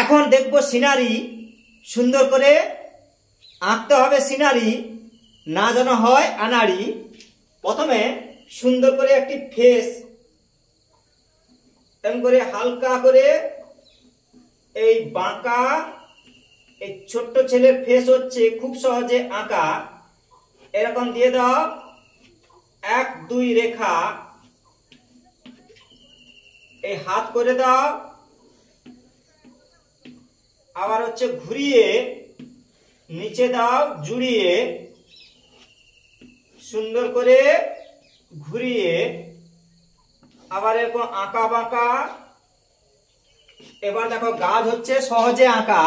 এখন দেখব সিনারি সুন্দর করে আঁকতে হবে। সিনারি না যেন হয় আনাড়ি। প্রথমে সুন্দর করে একটি ফেস এমন করে হালকা করে এই বাঁকা এই ছোট্ট ছেলের ফেস হচ্ছে খুব সহজে আঁকা। এরকম দিয়ে দাও 1 2 রেখা, এই হাত করে দাও, আবার হচ্ছে ঘুরিয়ে নিচে দাও, জুড়িয়ে সুন্দর করে ঘুরিয়ে আবার এরকম আঁকা বাঁকা। এবার দেখো গাছ হচ্ছে সহজে আঁকা।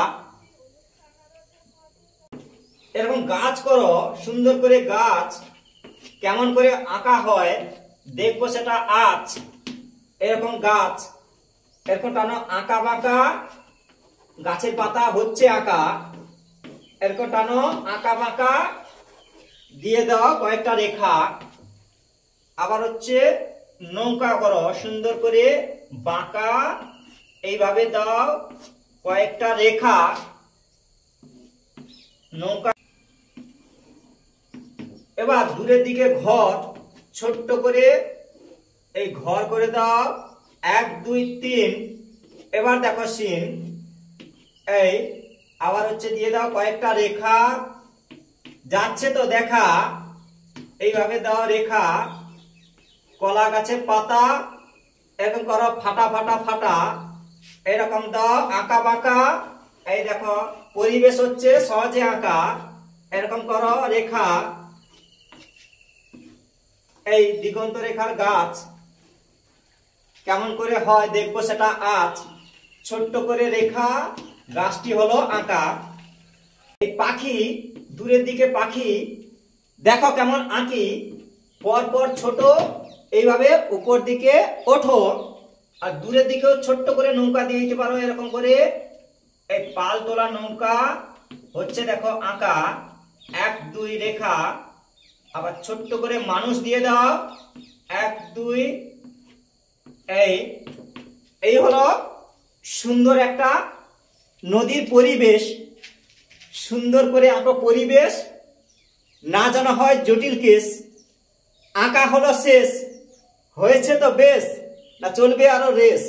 এরকম গাছ করো সুন্দর করে। গাছ কেমন করে আঁকা হয় দেখবো সেটা আজ। এরকম গাছ এরকম টানো আঁকা বাঁকা, গাছের পাতা হচ্ছে আঁকা। এরকম টানো আঁকা বাঁকা, দিয়ে দাও কয়েকটা রেখা। আবার হচ্ছে নৌকা করো সুন্দর করে বাঁকা, এইভাবে দাও কয়েকটা রেখা নৌকা। এবার দূরের দিকে ঘর ছোট্ট করে এই ঘর করে দাও 1 2 3। এবার দেখো সিন, এই আবার হচ্ছে দিয়ে দাও কয়েকটা রেখা। যাচ্ছে তো দেখা, এইভাবে দাও রেখা। কলা গাছের পাতা এরকম করো ফাটা ফাটা ফাটা, এরকম দাও আঁকা বাঁকা। এই দেখো পরিবেশ হচ্ছে সহজে আঁকা। এরকম করো রেখা, এই দিগন্ত রেখার গাছ কেমন করে হয় দেখবো সেটা আজ। ছোট্ট করে রেখা, গাছটি হলো আঁকা। এই পাখি দূরের দিকে পাখি দেখো কেমন আঁকি। পর পর ছোট এইভাবে উপর দিকে ওঠো, আর দূরের দিকেও ছোট্ট করে নৌকা দিয়ে দিতে পারো। এরকম করে এই পাল তোলা নৌকা হচ্ছে দেখো আঁকা 1 2 রেখা। আবার ছোট্ট করে মানুষ দিয়ে দাও 1 2। এই হলো সুন্দর একটা নদীর পরিবেশ। সুন্দর করে আঁকো পরিবেশ, না জানা হয় জটিল কেস। আঁকা হলো শেষ, হয়েছে তো বেশ, না চলবে আরো রেস।